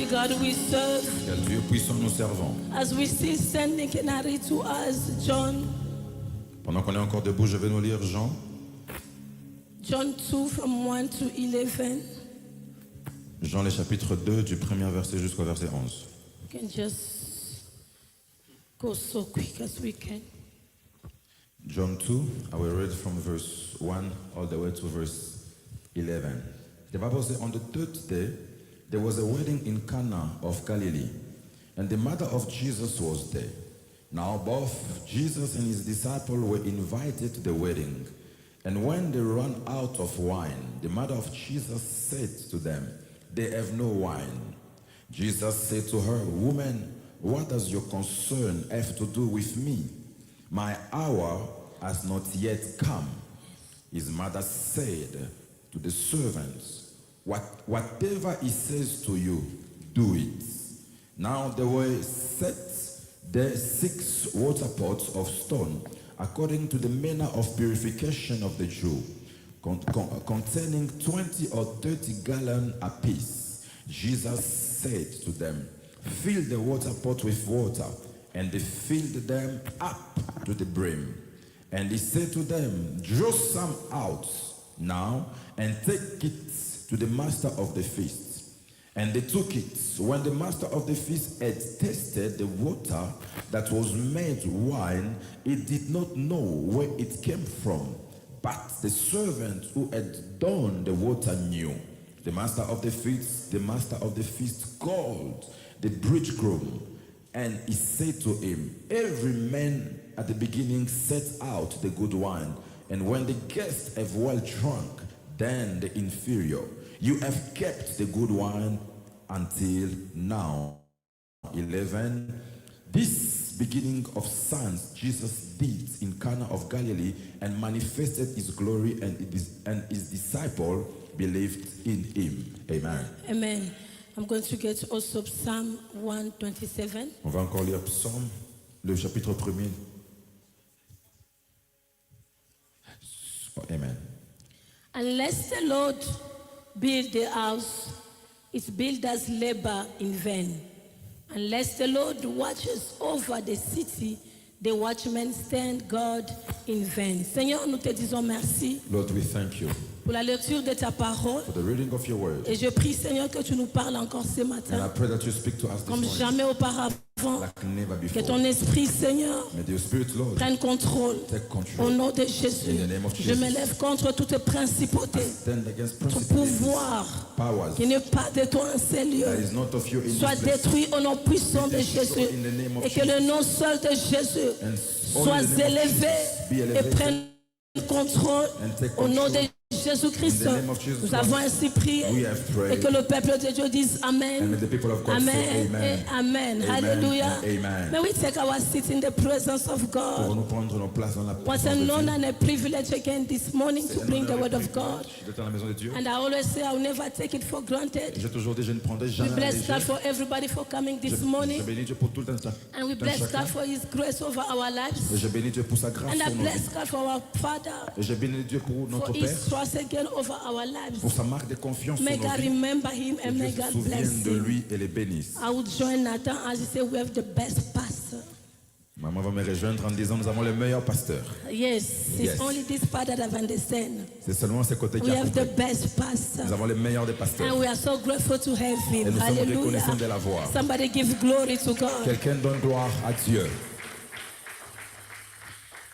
mighty God we serve. Quel Dieu puissant nous servons. As we still standing, can I read to us John Pendant qu'on est encore debout, je vais nous lire Jean. John 2 from 1 to 11. Jean, le chapitre 2, du premier verset jusqu'au verset 11. We can just go so quick as we can. John 2, I will read from verse 1 all the way to verse 11. The Bible says, on the third day, there was a wedding in Cana of Galilee, and the mother of Jesus was there. Now both Jesus and his disciples were invited to the wedding. And when they ran out of wine, the mother of Jesus said to them, they have no wine. Jesus said to her, woman, what does your concern have to do with me? My hour has not yet come. His mother said to the servants, whatever he says to you, do it. Now there were set there 6 water pots of stone, according to the manner of purification of the Jew, containing 20 or 30 gallons apiece. Jesus said to them, fill the water pot with water, and they filled them up to the brim. And he said to them, draw some out now, and take it to the master of the feast. And they took it. When the master of the feast had tasted the water that was made wine, he did not know where it came from. But the servant who had done the water knew. The master of the feast called the bridegroom, and he said to him, every man at the beginning sets out the good wine, and when the guests have well drunk, then the inferior. You have kept the good wine until now. 11. This beginning of signs Jesus did in Cana of Galilee and manifested his glory, and his disciple believed in him. Amen. Amen. I'm going to get also Psalm 127. On va encore lire Psaume, le chapitre 1er. Amen. Unless the Lord build the house, its builders labor in vain. Unless the Lord watches over the city, the watchmen stand guard in vain. Seigneur, nous te disons merci Lord, we thank you pour la lecture de ta parole. for the reading of your word. Et je prie, Seigneur, que tu nous parles encore ce And I matin, pray that you speak to us this comme morning jamais auparavant. like never Que before. ton esprit, Seigneur, May your spirit, Lord, prenne contrôle. take Au control. nom de Jésus, In the name of je Jesus. me lève contre toute principauté, Stand against tout principalities, pouvoir powers qui n'est pas de toi en ces lieux. that is not of you in Soit this place. détruit au nom puissant de Be destroyed Jésus, in the name of et que le nom seul de Jésus And soit only the name of élevé Jesus be et elevated prenne contrôle and take au nom de control. Jésus-Christ. In the name of Jesus Nous avons Christ, ainsi prié, we have prayed. et que le peuple de Dieu dise Amen. And may the people of God say Amen. amen. Et Amen. Amen Hallelujah. and amen. May we take our seat in the presence of Pour God. nous prendre nos places dans la What's présence an de honor Dieu. and a privilege again this morning to C'est un bring the honneur word et of God. privilège d'être dans la maison de Dieu. And I always say I'll never take it for granted. J'ai toujours dit, je ne prendrai We jamais à bless God léger. for everybody for coming Je this morning. bénis Dieu pour tout le temps. And we bless God for His grace over our lives. Et je bénis Dieu pour sa grâce And I sur nos bless vies. God for our Father, Et je bénis Dieu pour for notre His Père, trust again over our lives. pour sa marque de confiance sur May nos God vies. remember Him Que and Dieu may se God bless souvienne de Him. lui et les bénisse. I would join Nathan as he said we have the best pastor. Maman va me rejoindre en disant, nous avons le meilleur pasteur. Yes, it's Yes. only this part that I've understand. C'est seulement ce côté qui We a have the compris. best pastor. Nous avons le meilleur des And pasteurs. we are so grateful to have Et him. nous sommes Hallelujah. reconnaissants de l'avoir. Somebody give glory to God. Quelqu'un donne gloire à Dieu.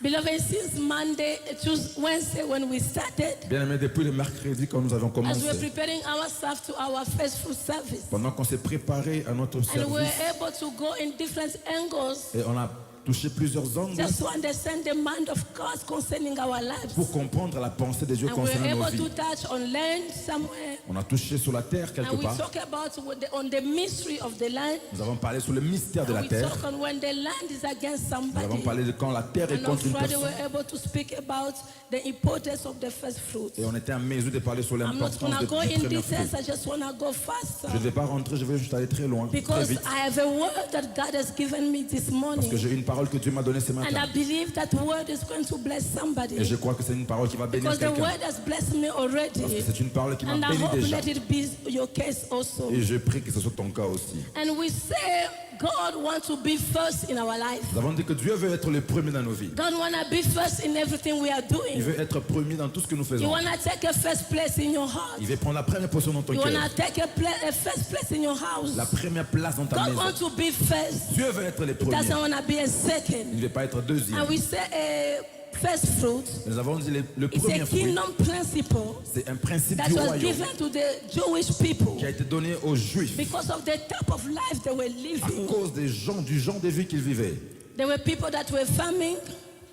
Beloved, since Monday, Tuesday, Wednesday when we started, Bien aimé, depuis le mercredi quand nous avons as we were commencé, preparing ourselves to our first fruit service, pendant qu'on s'est préparé à notre and we were service, able to go in different angles et on a touché plusieurs angles just to understand the mind of God concerning our lives. pour comprendre la pensée de Dieu And we were concernant nos able to vies. touch on land somewhere, On a touché sur la terre quelque and we part. talk about on the mystery of the land. Nous avons parlé sur le mystère de And la we terre. talk on when the land is against Nous avons somebody. parlé de quand la terre est And on contre une Friday, we personne. were able to speak about the importance of the first fruit. Et on était en mesure de parler sur I'm not l'importance going to du go in premier details, fruit. I just want to go faster. Je ne vais pas rentrer, je vais juste aller très loin, très Because vite. I have a word that God has given me this Parce morning. que j'ai une parole parole que Dieu m'a donnée ce And I matin. believe that word is going to bless Et somebody. je crois que c'est une parole qui va bénir Because the quelqu'un. word has blessed me Parce que already. c'est une parole qui m'a And I béni hope déjà. let it be your case also. Et je prie que ce soit ton cas aussi. And we say God wants to be first in our life. Nous avons dit que Dieu veut être le premier dans nos vies. God wants to be first in everything we are Il doing. veut être premier dans tout ce que nous You faisons. want to take a first place in your heart. Il veut prendre la première position dans ton You want cœur. to take a first place in your house. La première place dans ta God maison. wants to be first. Dieu veut être le He premier. doesn't want to be a Il second. ne veut pas être deuxième. And we say first fruit. Nous avons dit le It's premier a fruit. kingdom principle C'est un principe that du was royaume given to the Jewish people qui a été donné aux Juifs because of the type of life they were à living. cause du genre de vie qu'ils vivaient. There were people that were farming,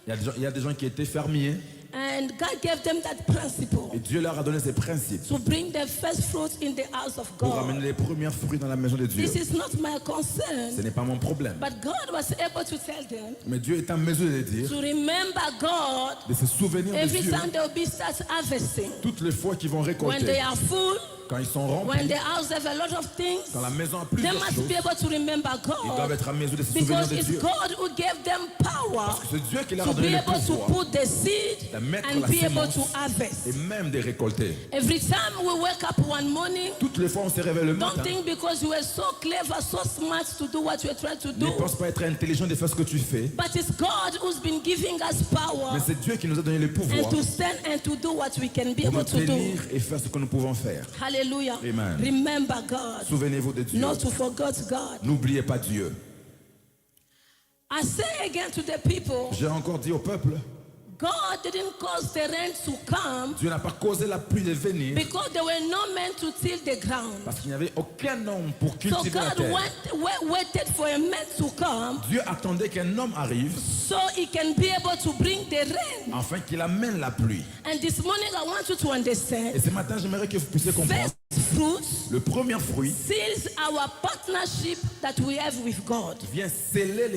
Il y a des gens qui étaient fermiers and God gave them that principle et Dieu leur a donné ces principes to bring the first fruit in the house of pour amener God. les premiers fruits dans la maison de Dieu. This is not my Ce concern, n'est pas mon problème. but God was able to tell them Mais Dieu est en mesure de dire, to remember God de se souvenir de every Dieu time they will be start harvesting. toutes les fois qu'ils vont When they récolter. are full, Quand ils sont when remplis, the house have a lot of things, quand la maison a they plusieurs must choses, be able to remember ils doivent God être en mesure de se souvenir because de it's Dieu. God who gave them power C'est Dieu qui leur a to be donné le able to pouvoir put the seed de mettre and la be able semence to harvest. et même de récolter. Every time we wake up one morning, Toutes les fois on se réveille le don't matin, think because you were so clever, so smart to do what you are trying to ne do. pense pas être intelligent de faire ce que tu fais, But it's God who's been giving us mais power c'est Dieu qui nous a donné le pouvoir and to stand and to do what we can be pour nous able to do. tenir et faire ce que nous pouvons faire. Hallelujah. Amen. Remember God, Souvenez-vous de Dieu. not to forget God. N'oubliez pas Dieu. I say again to the people, J'ai encore dit au peuple, God didn't cause the rain to come Dieu n'a pas causé la pluie de venir because there were no men to till the ground. parce qu'il n'y avait aucun homme pour So cultiver la God terre. waited for a man to come Dieu attendait qu'un homme arrive so he can be able to bring the rain. afin qu'il amène la pluie. And this morning I want you to Et understand, ce matin, j'aimerais que vous puissiez comprendre. first fruits Le premier fruit seals our partnership that we have with God. vient sceller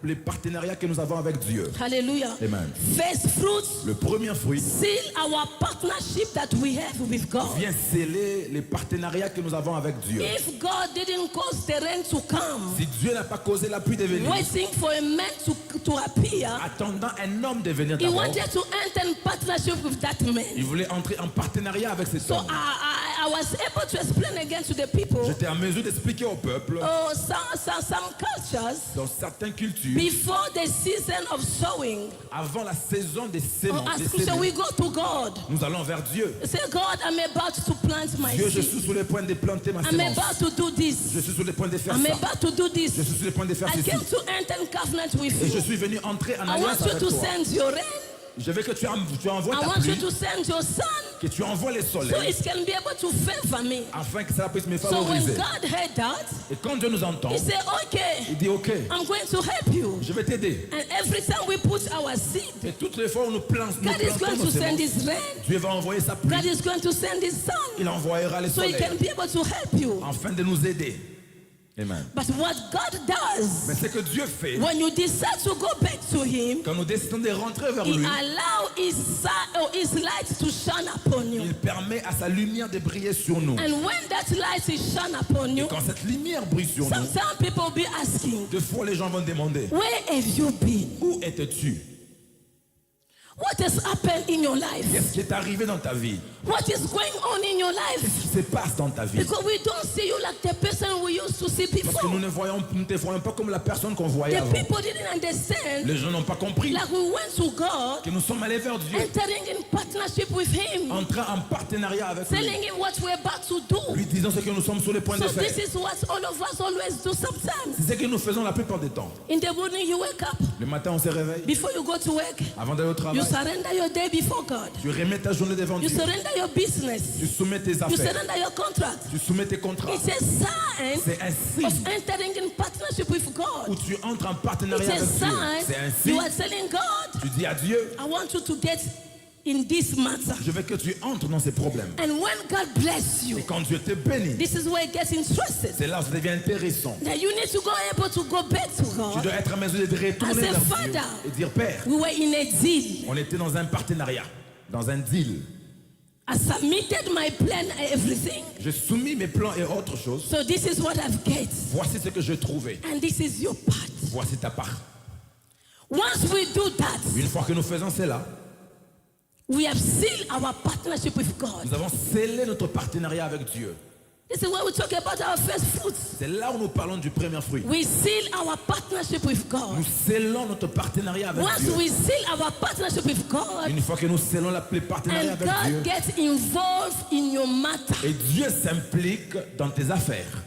les partenariats que nous avons avec Dieu. Hallelujah. Amen. First fruits Le premier fruit seal our partnership that we have with God. vient sceller les partenariats que nous avons avec Dieu. If God didn't cause the rain to come, Si Dieu n'a pas causé la pluie de venir, waiting for a man to appear, attendant un homme de venir he d'abord, wanted to enter in partnership with that man. il voulait entrer en partenariat avec cet So homme. I was able to explain again to the people. J'étais en mesure d'expliquer au peuple, Oh, some cultures, dans certaines cultures, before the season of sowing, avant la saison des oh, sémences, as des Christians, semis, we go to God. nous allons vers Dieu. Say, God, I'm about to plant my Dieu, je seed. suis sur le point de planter ma I'm sémence. about to do Je this. suis sur le point de faire I'm ça. about to do Je this. suis sur le point de faire I ceci. came to enter in covenant with Et je you. suis venu entrer en I alliance want you avec to toi. send your rain. Je veux que tu envoies I ta want you pluie, to send your sun que tu envoies les so soleils, it can be able to favor me. afin que ça puisse me So when favoriser. God heard that, Et quand Dieu nous entend, he said, okay, il dit ok, I'm going to help you. je vais t'aider. And every time we put our seed, Et toutes les fois où nous plantons God is going nos to send semences, his rain. Dieu va envoyer sa pluie. God is going to send his sun Il envoyera les so he soleils can be able to help you. afin de nous aider. Amen. But what God does, Mais ce que Dieu fait, when you decide to go back to him, quand nous décidons de rentrer vers he lui, allows his light to shine upon you. il permet à sa lumière de briller sur nous. And when that light is shine upon you, Quand cette lumière brille sur nous, sometimes people will be asking, deux fois les gens vont demander, where have you been? où étais-tu? What has happened in your life? Qu'est-ce qui est arrivé dans ta vie? What is going on in your life? Qu'est-ce qui se passe dans ta vie? Because we don't see you like the person we used to see Parce que nous before. ne te voyons pas comme la personne qu'on voyait The avant. people didn't understand. Les gens n'ont pas compris Like we went to God, que nous sommes allés vers Dieu, entering in partnership with Him, entrant en partenariat avec lui, telling Him what we're about to do. lui disant ce que nous sommes sur le point So de faire. this is what all of us always do sometimes. C'est ce que nous faisons la plupart du temps. In the morning you wake up, Le matin, on se réveille. before you go to work, Avant d'aller au travail, you surrender your day before God. tu remets ta journée devant You Dieu. surrender your business. Tu soumets tes You affaires. surrender your contract. Tu soumets tes contrats. It's a sign C'est un of signe entering in partnership with où God. tu entres en It's partenariat a avec Dieu. C'est un sign you signe. are telling God, Tu dis à Dieu, I want you to get in this matter. je veux que tu entres dans ces problèmes. And when God bless you, Et quand Dieu te bénit, this is where it gets interested. c'est là où ça devient intéressant. Now you need to go able to go back to Tu God. dois être en mesure de retourner As a vers Dieu father. et dire, Père, We were in a deal. on était dans un partenariat, dans un deal. I submitted my plan and everything. Je soumis mes plans et autres choses. So this is what I've get. Voici ce que j'ai trouvé. And this is your part. Voici ta part. Once we do that, Une fois que nous faisons cela, we have sealed our partnership with God. nous avons scellé notre partenariat avec Dieu. This is where we talk about our first fruits. C'est là où nous parlons du premier fruit. We seal our partnership with God. Nous scellons notre partenariat avec Once Dieu. we seal our partnership with God, Une fois que nous scellons le partenariat and avec Dieu, God gets involved in your matter. et Dieu s'implique dans tes affaires.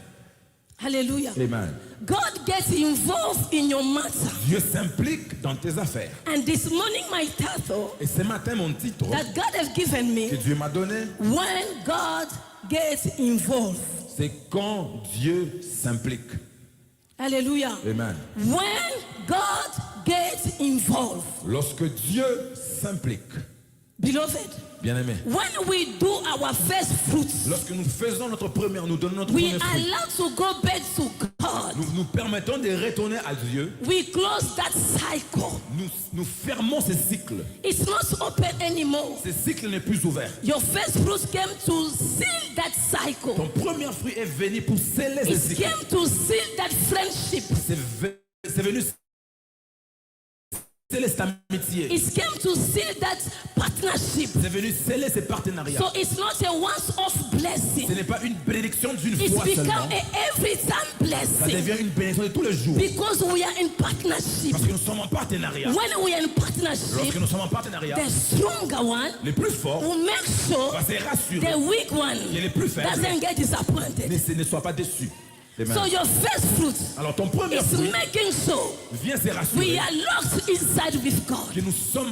Hallelujah. Amen. God gets involved in your matter. Dieu s'implique dans tes affaires. And this morning, my title Et ce matin, mon titre that God has given que me, Dieu m'a donné, when God gets involved. c'est quand Dieu s'implique. Hallelujah. Amen. When God gets involved, Lorsque Dieu s'implique, beloved, bien-aimé, when we do our first fruits, lorsque nous faisons notre première, nous donnons notre we premier are fruit, allowed to go back to God. nous nous permettons de retourner à Dieu, We close that cycle. nous fermons ces cycles. It's not open anymore. Ces cycles n'est plus ouvert. Your first fruits came to seal that cycle. Ton premier fruit est venu pour sceller ces It cycles. came to seal that friendship. C'est venu sceller cette amitié. It came to seal that partnership. C'est venu sceller ces partenariats. So it's not a once-off Ce blessing. n'est pas une bénédiction d'une It's fois become seulement. a every time Ça blessing devient une bénédiction de tous les jours. because we are in partnership. Parce que nous sommes en partenariat. When we are in Lorsque partnership, nous sommes en partenariat, the stronger one les plus forts will make sure va se rassurer the weak one et les plus faibles doesn't get disappointed. ne soient pas déçus. Amen. So your first fruit Alors ton premier is fruit making sure vient se we rassurer are locked inside with God. que nous sommes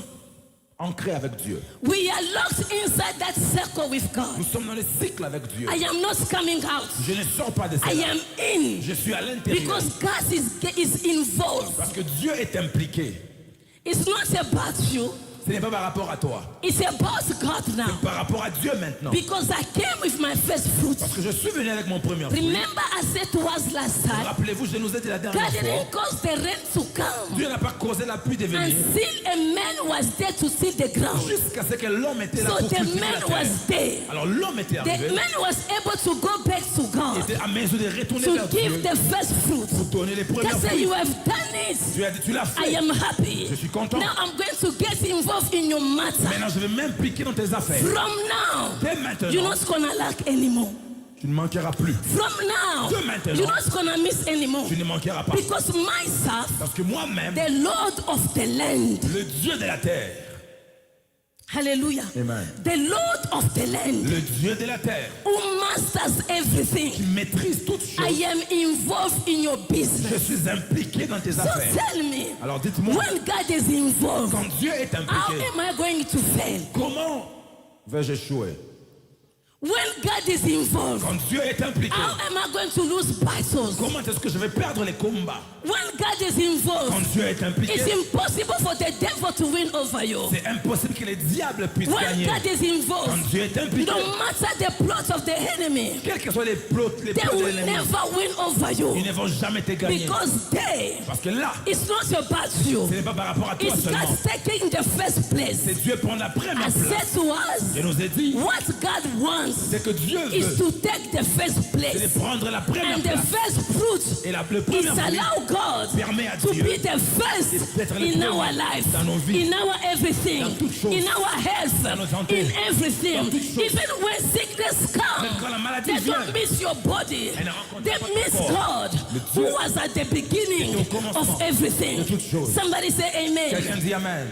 ancrés avec Dieu. We are locked inside that circle with God. Nous sommes dans le cycle avec Dieu. I am not coming out. Je ne sors pas de I cela. am in Je suis à l'intérieur. because God is involved. Parce que Dieu est impliqué. It's not about you. Ce n'est pas par rapport à toi. It's about God now. Par rapport à Dieu maintenant. Because I came with my first fruit. Parce que je suis venu avec mon premier fruit. Remember I said to us last time, Rappelez-vous, je nous ai dit la dernière God fois. didn't cause the rain to come Dieu n'a pas causé la pluie de venir until a man was there to see the ground. jusqu'à ce que l'homme était là So pour the cultiver man la was terre. there. Alors l'homme était The arrivé, man was able to go back to God était à mesure de retourner to vers give Dieu the first fruit. pour donner les premiers God said, fruits. you have done it. Tu l'as I fait. am happy. Je suis content. Now I'm going to get involved in your matter. Maintenant, je vais m'impliquer dans tes affaires. From now, Dès maintenant, you're not gonna lack anymore. tu ne manqueras plus. From now, De maintenant. you're not gonna miss anymore. Tu ne manqueras pas. Because myself, Parce que moi-même, the Lord of the land, le Dieu de la terre, hallelujah, Amen. the Lord of the land, le Dieu de la terre, who masters qui everything, maîtrise toutes choses, I am involved in your je business. suis impliqué dans tes So affaires. tell me, Alors dites-moi, when God is involved, quand Dieu est how impliqué, am I going to fail? comment vais-je échouer? When God is involved, Quand Dieu est impliqué, how am I going to lose battles? comment est-ce que je vais perdre les combats? When God is Quand involved, Dieu est impliqué, it's impossible for the devil to win over you. c'est impossible que les diables puissent When gagner. God is Quand involved, Dieu est impliqué, no matter the plots of the enemy, quels que soient les plots they de will l'ennemi, never win over ils you. ne vont jamais te gagner. Because they, Parce que là, it's not about you. ce n'est pas par rapport à toi It's seulement. God taking the first place. C'est Dieu prend la première I said place. to us, Et nous a dit, what God wants c'est que Dieu is veut, to take the first c'est place. de prendre la première And the place. first fruit Et le is premier fruit allow God permet à to Dieu be the first d'être le in premier our life, dans nos vies, in our everything, dans toutes choses, in our health, dans nos santé, in everything. dans toutes choses. Even when sickness comes, Même quand la maladie they vient, don't miss your body. elle ne rencontre They pas ton miss corps. God, Le who Dieu was at the beginning est au commencement of everything. de toutes choses. Somebody say amen. Quelqu'un dit Amen.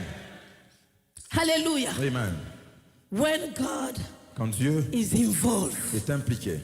Hallelujah. Amen. When God Quand Dieu is involved. est impliqué.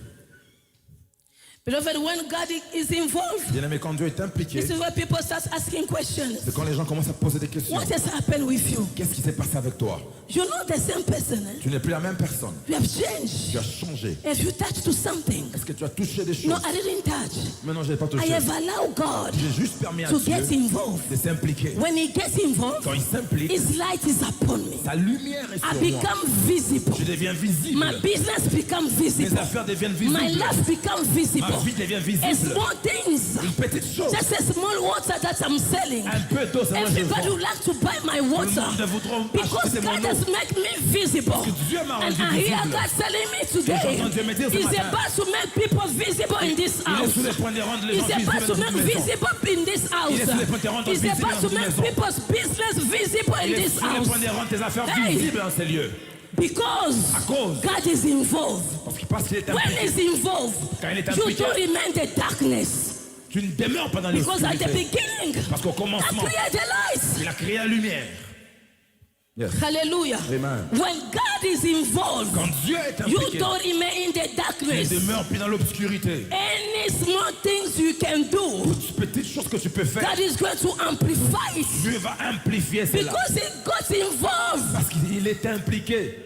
Beloved, when God is involved, Bien-aimé, quand Dieu est impliqué, this is where people start asking questions. c'est quand les gens commencent à poser des questions. What has happened with you? Qu'est-ce qui s'est passé avec toi? You're not the same person. Eh? Tu n'es plus la même personne. You have Tu changed. as changé. Have you touched to something? Est-ce que tu as touché des choses? No, I didn't touch. Mais non, je n'ai pas I touché. have allowed God J'ai juste permis à to Dieu get involved. de s'impliquer. When He gets involved, Quand il s'implique, His light is upon me. sa lumière est I sur moi. become visible. Je deviens visible. My business becomes Mes visible. affaires deviennent My visibles. life becomes visible. Ma vie devient And visible. small things Une petite chose. Just a small water that I'm selling. Un peu d'eau, c'est moi je Everybody vends. would like to buy my water. Tout le monde voudra Because acheter mon God eau. has made me visible. Parce que Dieu m'a And rendu I hear visible. God telling me today, j'entends Dieu me dire ce He's matin. about to make people visible in this Il est house. sur les points de rendre les gens He's about visibles to dans make cette maison. visible in this house. Il est sur les points de rendre He's visibles about dans to cette make maison. people's business visible in Il est this sur les house. points de rendre tes affaires Hey. visibles dans ces lieux. Because À cause. God is involved. Parce qu'il est When impliqué. He's involved, Quand il est you impliqué. don't remain the darkness. Tu ne demeures pas dans Because at the l'obscurité. beginning, Parce qu'au God commencement, created the light. il a créé la lumière. Yes. Hallelujah. Amen. When God is involved, Quand Dieu est you impliqué, don't remain in the tu ne darkness. demeures plus dans l'obscurité. Any small things you can do, Toutes petites choses que tu peux faire, God is going to amplify it. Dieu va amplifier cela. Because He got involved. Parce qu'il est impliqué.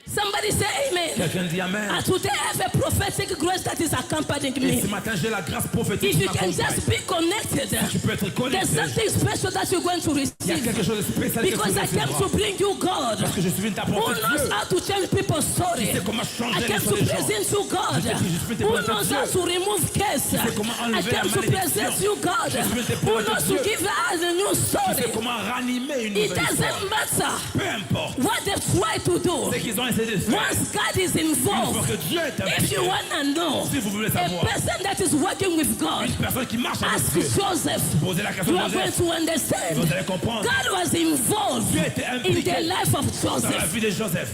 Somebody say amen. Quelqu'un dit Amen. And today I have a prophetic grace that is accompanying Et ce me. matin, j'ai la grâce prophétique If qui you can m'accompagne. just be connected, Tu peux être there's connecté. something special that you're going to Il y a receive. quelque chose de spécial que tu Because I came to recevras. bring you God, Parce que je suis venu who t'apporter knows Dieu. how to change people's story. Tu sais comment I changer came les to des gens. present you God, Je suis who venu te knows présenter how Dieu. to remove curse. sais comment I enlever came la to malédiction. present you God, Je suis venu te who présenter knows to Dieu. give us a new Tu sais story. comment ranimer une It nouvelle histoire. doesn't matter Peu importe. what they try to do. C'est qu'ils ont essayé de faire. Once God is Une fois involved, que Dieu est if impliqué, you want to know, si vous voulez a savoir, person that is working with God, une personne qui marche avec ask Dieu, Joseph. posez la question You de are going Joseph. to Vous understand. allez comprendre. God was involved Dieu était in impliqué the life of dans la Joseph. vie de Joseph.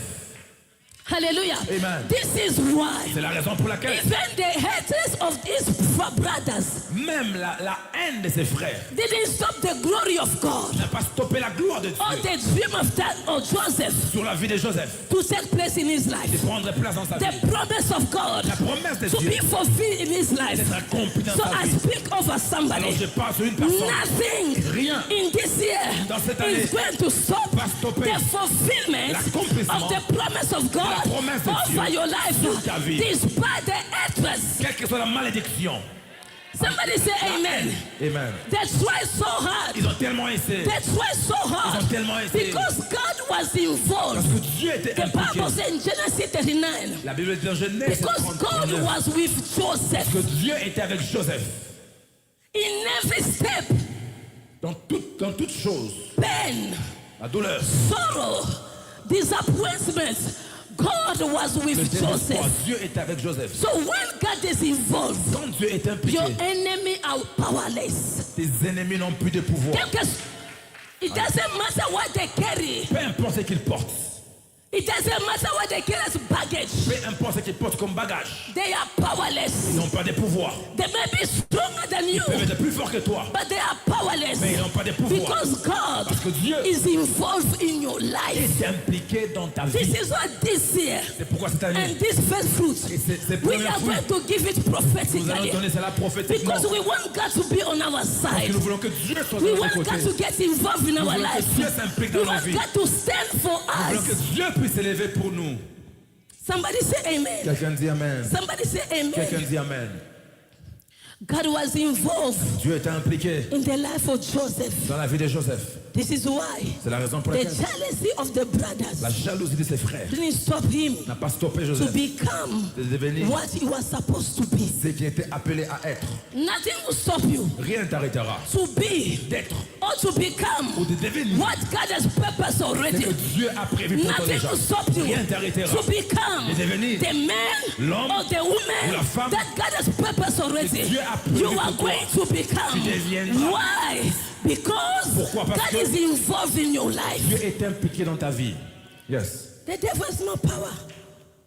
Hallelujah. Amen. This is why C'est la raison pour laquelle even the haters of his brothers même la haine de ses frères didn't stop the glory of God n'a pas stoppé la gloire de or Dieu the dream of that of Joseph sur la vie de Joseph to take place in his de life. prendre place dans sa vie. The promise of God La promesse de to Dieu be fulfilled in his life. d'être accomplie dans So sa I vie. speak over Alors somebody. je parle sur une personne. Nothing Rien in this year dans cette année is going to stop va stopper the fulfillment l'accomplissement of the promise of God la promesse de Dieu over your life sur ta vie. despite the hatred. Quelle que soit la malédiction. Somebody say amen. Amen. They tried so hard. Ils ont tellement essayé. They tried so Ils hard ont tellement essayé. because God was Parce involved. que Dieu était The impliqué. Bible says in Genesis 39, La Bible dit en Genèse because God 39 was with Joseph que Dieu était avec Joseph in every step, dans toute chose. pain, La douleur, sorrow, disappointment. God was le with désespoir. Joseph. Dieu était avec Joseph. So when God is involved, Quand Dieu est impliqué, your enemy are powerless. tes ennemis n'ont plus de pouvoir. It doesn't matter what they carry. Peu importe ce qu'ils portent. It doesn't matter what they carry as baggage. Peu importe ce qu'ils portent comme bagage. They are Ils powerless. n'ont pas de pouvoir. They may be stronger than you, Ils peuvent être plus forts que toi. but they are powerless. Mais ils n'ont pas de pouvoir. Because God Parce que Dieu is involved in your life. est impliqué dans ta This vie. is what this year C'est pourquoi cette année, and this first fruit, et ces we premiers are fruits, going to give it nous allons prophetically. donner cela prophétiquement. Because we want God to be on our Parce side. que nous voulons que Dieu soit We de want notre God côté. to get involved in Nous our voulons que life. Dieu s'implique We dans nos want vies. God to stand for Nous voulons que us. Dieu puisse s'élever pour nous. Somebody say amen. Quelqu'un dit Amen. Somebody say Quelqu'un amen. dit Amen. God was involved Dieu était impliqué in the life of Joseph. dans la vie de Joseph. This is why C'est la raison pour the laquelle jealousy of the la brothers jalousie de ses frères didn't stop him n'a pas stoppé to Joseph become de devenir what he was supposed to be. ce qui était appelé à être. Nothing will stop you Rien ne t'arrêtera to be d'être or to become ou de devenir what God has purposed ce already. que Dieu a prévu pour toi Nothing déjà. will stop you Rien ne t'arrêtera to become de devenir the man l'homme or the ou woman la femme that God has purposed already. Dieu a prévu You are pour toi. going to become. Tu deviendras. Why? Because Pourquoi? Parce God que is involved in your life. Dieu est impliqué dans ta vie. Yes. The devil has no power.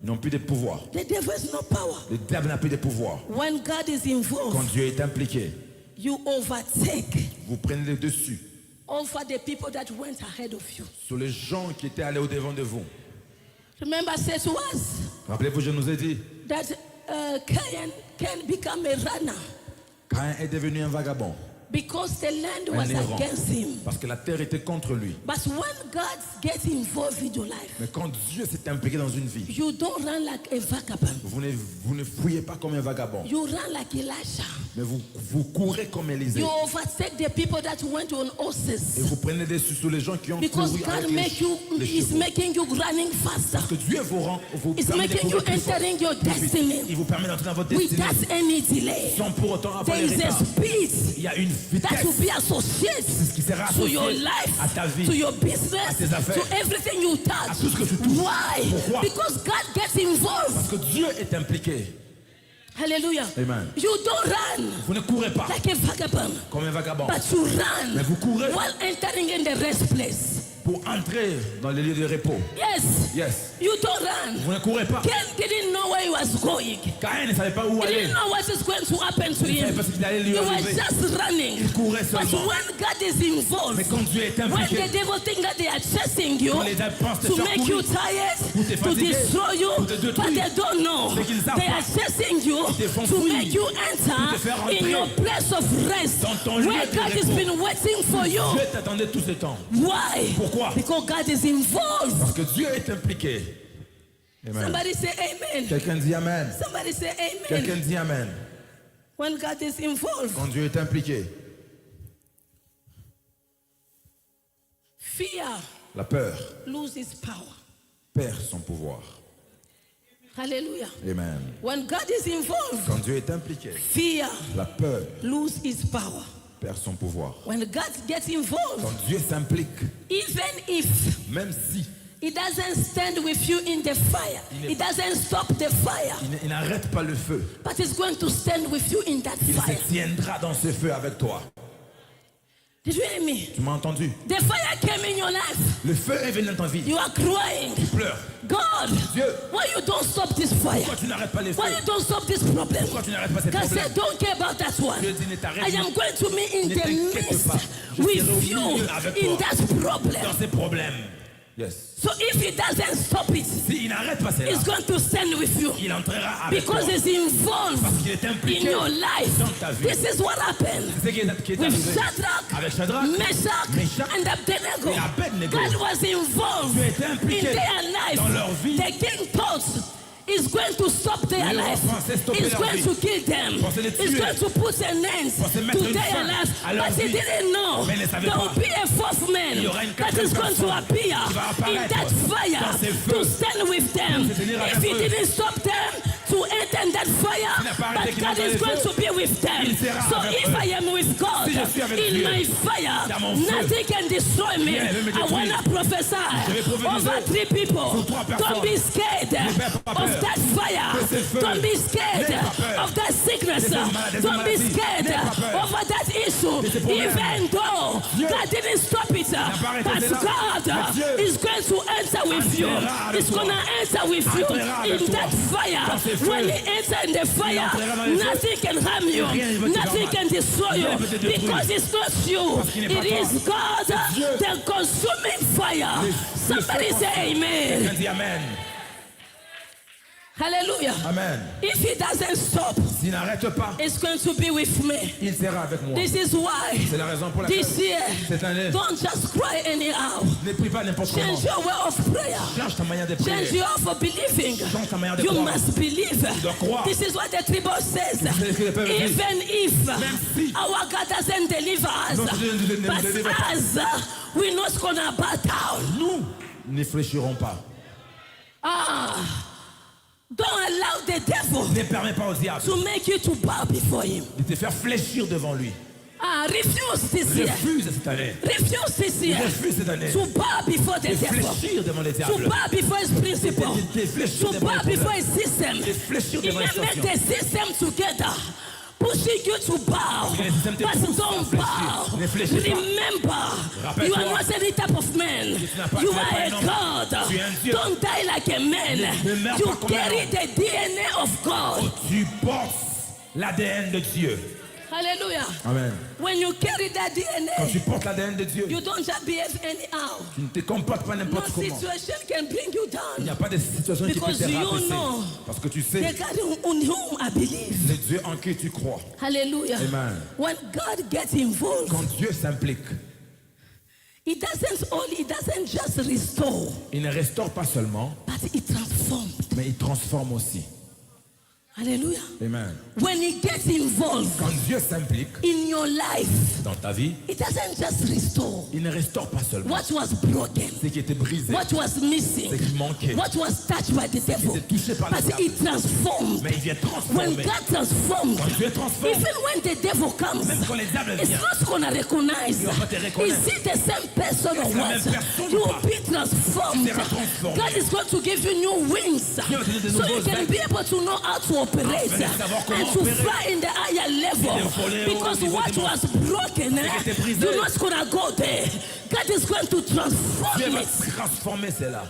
Ils n'ont plus de pouvoir. The devil has no power. Le diable n'a plus de pouvoir. When God is Quand involved, Dieu est impliqué, you overtake vous prenez le dessus over the people that went ahead of you. sur les gens qui étaient allés au-devant de vous. Remember, I said to us Rappelez-vous, je nous ai dit, that Cain can become a runner. Caïn est devenu un vagabond. Because the land un was errant. against him. Parce que la terre était contre lui. But when God gets involved in your life, Mais quand Dieu s'est impliqué dans une vie, you don't run like a vagabond. vous ne fouillez pas comme un vagabond, You run like Elisha. mais vous courez comme Élisée. You overtake the people that went on Et horses. vous prenez des sur les gens qui ont Because couru avec God make you, les is chevaux. making you running faster. Parce que Dieu vous It's permet de making you courir plus fort, entering your plus vite. destiny Il vous permet d'entrer dans votre destinée without any delay. sans pour autant avoir There les is a retards. speed Il y a une that vitesse will be associated ce qui sera to your associé life, à ta vie, to your à business, tes affaires, to everything you à touch. tout ce que tu touches. Why? Pourquoi? Because God gets involved. Parce que Dieu est impliqué. Hallelujah. Amen. You don't run Vous ne courez pas like a vagabond, comme un vagabond but you run Mais vous courez while entering in the rest place. pour entrer dans les lieux de repos. Yes. Yes. You don't run. Vous ne courez pas. Cain didn't know where he was going. Caïn ne savait pas où He aller. didn't know what is going to happen to Il ne savait him. pas ce qu'il allait lui He was arriver. just running. Il courait But seulement. when God is involved, Mais quand Dieu est when impliqué, the devil think that they are chasing you quand les gens pensent te to faire make you courir, tired, pour te to fatiguer, destroy you, pour te but détruire, they don't know mais qu'ils ne savent they are pas. chasing you Ils te font to fuir, make you pour te enter faire in entrer your place of rest dans ton lieu where de God has repos. been waiting for you. Dieu t'attendait tout ce temps. Why? Pourquoi? Because God is involved. Parce que Dieu est impliqué. Amen. Somebody say amen. Quelqu'un dit Amen. Somebody say amen. Quelqu'un dit Amen. When God is involved, Quand Dieu est impliqué, fear la peur loses power. perd son pouvoir. Hallelujah. Amen. When God is involved, Quand Dieu est impliqué, fear la peur loses its power. perd son pouvoir. When God gets involved, Quand Dieu s'implique, even if même si He doesn't stand with you in the fire, He doesn't stop the fire, il n'arrête pas le feu, but He's going to stand with you in that il fire. se tiendra dans ce feu avec toi. Did you hear me? Tu m'as entendu? The fire came in your life. Le feu est venu dans ta vie. You are crying. Tu pleures. God, Dieu, why you don't stop this fire? pourquoi tu n'arrêtes pas les feux? Why you don't stop this problem? Pourquoi tu n'arrêtes pas ces God problèmes? said, don't care about that one. Dieu dit, ne t'arrête I am going to be in Ne the t'inquiète pas. midst Je serai au with you milieu avec in toi. that problem. dans ces problèmes. Yes. So if He doesn't stop it, S'il n'arrête pas cela, He's going to stand with you il entrera avec toi. because He's involved Parce qu'il est in impliqué your life. dans ta vie. This is what happened C'est ce qui est with arrivé Shadrach, avec Shadrach, Meshach, Meshach and Abednego. et Abednego. God was involved Dieu était in impliqué their life. dans leur vie. The king thought is going to stop their Lui, life. pensait stopper He's leur going vie. to kill them. Pensait les He's tuer. going to put an end Pensait mettre to une their fin life. à leur But he vie. didn't know Mais il ne savait there pas. will be a fourth man Il y aura une that quatrième is going to personne appear qui va in apparaître that fire dans ces to feux. stand with them. Se tenir avec If he eux. didn't stop them to enter in that fire, S'il n'a pas arrêté but qu'il God entre dans is les going feux, to be with them. il sera So avec if eux. I am with God Si je suis avec in Dieu, my fire, dans mon feu, nothing can destroy me. rien ne peut me I want détruire. to prophesy Je vais prophétiser over 3 people. sur 3 personnes. Don't be scared N'aie pas of peur that fire. de ce feu. Don't be scared N'aie pas peur of that sickness. de cette Don't be maladie. scared N'aie pas peur over that issue. de ces problèmes. Even though Dieu God didn't stop it, pas arrêté but cela. God Mais Dieu is going to enter with you. entrera avec He's toi. going to enter with you Entrera avec in toi. that fire. Dans ces feux. When he enters in the fire, entrera dans les feux. nothing can harm you. Rien ne peut te Nothing faire can mal. destroy Rien you ne peut te détruire. because it's not you. Parce qu'il n'est pas It toi. is God, Dieu. the consuming fire. Somebody feu say amen. Quelqu'un dit Amen. Hallelujah. Amen. If he doesn't stop, S'il n'arrête pas, it's going to be with me. il sera avec moi. This is why C'est la raison pour laquelle this year, cette année, don't just cry anyhow. ne prie pas n'importe comment. Change your way of prayer. Change ta manière de Change prier. your way of believing. Change ta manière de You croire. must believe. dois croire. This is what the Bible says. C'est ce que le Père dit. Even if Même si our God doesn't deliver us, notre Dieu ne nous but délivre pas, us, we're not gonna bow down. nous ne fléchirons pas. Don't allow the devil Ne permets pas au diable to make you to bow before him. de te faire fléchir devant lui. Refuse this year. Refuse cette année. Refuse this year Refuse cette année. to bow before the De devil. fléchir devant les To diables. bow before his principle. De fléchir To devant bow les before problèmes. his system. De fléchir He devant may les make situations. the system together, pushing you to bow, que le système te but pousse à don't fléchir. bow. Ne fléchis pas. Remember, Rappelle-toi. you are not any type of man. n'as pas- You tu n'es are pas a un homme. God. Tu es un Dieu. Don't die like a man. Ne meurs You pas comme un carry homme. the DNA of God. Tu portes l'ADN de Dieu. Hallelujah. Amen. When you carry that Quand DNA, tu portes l'ADN de Dieu, you don't just behave anyhow. tu ne te comportes pas No n'importe comment. situation can bring you Il n'y down. a pas de situation qui peut Because te you rabaisser. know Parce que tu the sais God in whom I believe. le Dieu en qui tu crois. Hallelujah. Amen. When God gets involved, Quand Dieu s'implique, He doesn't just restore, il ne restaure pas seulement, but He transforms. mais il transforme aussi. Hallelujah. Amen. When He gets involved Quand Dieu s'implique in your life, dans ta vie, He doesn't just restore il ne restaure pas seulement what was broken, ce qui était brisé, what was missing, ce qui manquait, what was touched by the devil, était touché par le but diable. He transforms. mais il vient When transformer. God transforms, Quand Dieu transforme, even when the devil comes, même quand les diables it's viennent, not gonna recognize. il va pas te Is reconnaître. it the same person or Est-ce la what? même personne You ou will pas? be transformed. Tu seras transformé. God is going to give you new wings, Dieu va te donner de so you nouveaux can ailes. be able to know how to operate Afin de savoir comment and to opérer. fly in the higher level. Et de voler au Because niveau what des monts. was broken, qui était brisé. you're not gonna go there. God is going to Dieu transform va it. transformer cela.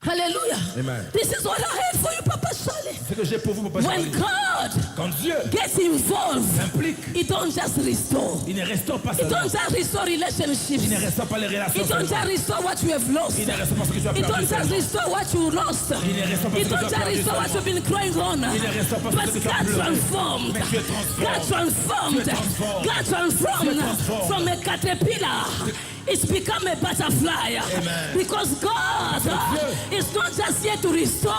Hallelujah. Amen. This is what I had for you, Papa Charlie. Ce que j'ai pour vous, Papa When Charlie, God quand Dieu gets involved, s'implique, He don't just restore. il ne restaure pas He seulement. don't just restore relationships. Il ne restaure pas les He relations don't seulement. just restore what you have lost. Il ne restaure pas ce que tu as He perdu don't just seulement. restore what you lost. Il ne restaure pas He ce que tu don't as just perdu restore what seulement. you've been crying on. Il ne restaure pas But ce que tu as God pleuré. transformed. Mais Dieu transforme. God transformed. Dieu transforme. God transformed Dieu transforme. from a caterpillar. It's become a butterfly. Amen. Because God is not just here to restore.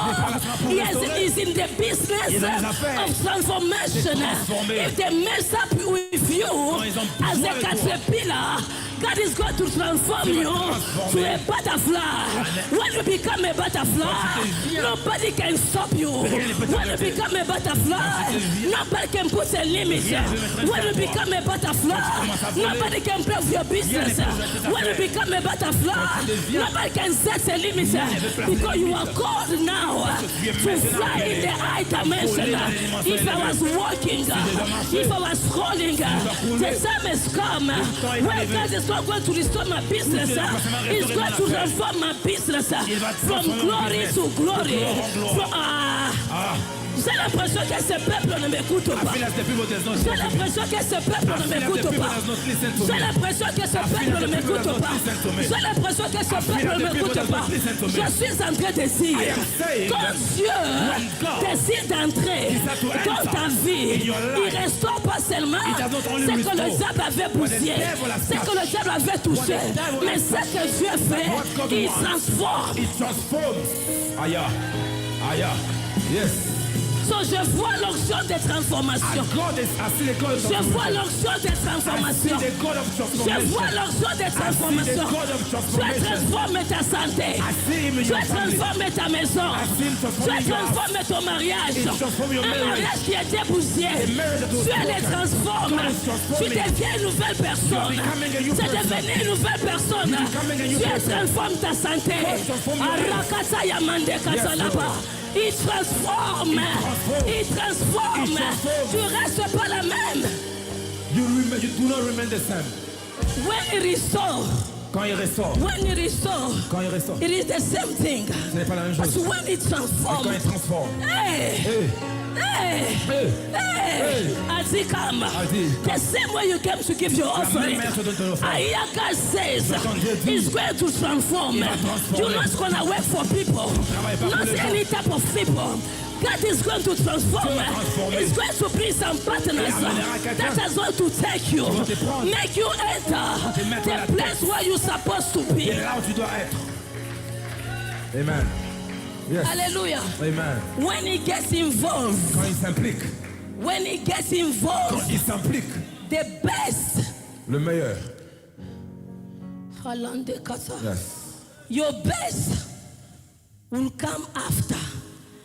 He is in the business Il est dans les affaires. of transformation. De transformer. If they mess up with you ils ont as besoin a de toi. caterpillar, God is going to transform Dieu va you te transformer. to a butterfly. When you become a butterfly, Quand tu deviens- nobody can stop you. Rien ne peut When you t'arrêter. become a butterfly, Quand tu deviens- nobody can put a limit. Rien ne peut mettre When you un terme. become a butterfly, commences à voler, nobody can play with your business. Rien ne peut jouer tes When you affaires. become a butterfly, Quand tu deviens- nobody can set a limit. Rien ne peut placer Because des you limites. are called now tu es to maintenant fly in appelé the high à dimension. voler dans les dimensions If I élevées. was walking, marché. if I was crawling, the rouler. time has come temps est where arrivé. God is not going to restore my business. Dieu va forcément He's restaurer going mon to affaire. transform my business Il va from transformer mon glory business. to glory. De gloire en gloire. From, j'ai l'impression que ce peuple ne m'écoute I pas. feel as the people does not J'ai l'impression que ce peuple ne I feel as the m'écoute people pas. does not listen to J'ai me. l'impression que ce peuple ne m'écoute pas. J'ai l'impression que ce peuple ne m'écoute pas. Je suis en train de dire, I am saying quand that Dieu when God décide d'entrer decides to dans enter ta vie, in your life, il ne restaure pas seulement He does not only ce que le restore diable avait poussé, the devil has ce que le diable avait touché, What the devil mais has ce que Dieu fait, What God il wants. transforme. It transforms. Aya. Aya. Yes. So, je vois l'onction de transformation. God is, I see the God of Je vois transformation. l'onction de I see transformation. the God of Je transformation. vois l'onction de transformation. God of Dieu transformation. transforme ta santé. I see him in Dieu your family. transforme ta maison. I see him Dieu transforming your house. transforme ton mariage. He transform your Un marriage. mariage qui était bousillé. marriage that was Dieu les broken. transforme. God is transforming. Tu deviens une nouvelle personne. becoming a new Tu es person. devenu une nouvelle personne. You're becoming a new Dieu person. transforme ta santé. God transform your life. Arakata yamande kasalaba. Il transforme. Il transforme. Il transforme. Tu restes pas la même. You do not remain the same. When he restores, Quand il ressort. when he restores, Quand il ressort. it is the same thing. Ce n'est pas la même But chose. when he Quand transforms, il transforme. hey, Hey. hey, Hey. hey, as he come, As he the come. same way you came to give your offering, manière que tu donnes ton offrande. I hear God says, J'entends Dieu dire, He's going to transform. il va transformer. You're not going to work for people, travaille pas pour not les gens. any type of people. God is going to transform. Dieu va transformer. He's going to bring some partners Il amènera quelqu'un that is going to take you, vont te prendre. make you enter te mettre à la the place where you're supposed to be. Et là où tu dois être. Amen. Yes. Hallelujah. Amen. When he gets involved, Quand il s'implique. when he gets Quand involved, il s'implique. the best, Le meilleur. Halande Kata, Yes. your best will come after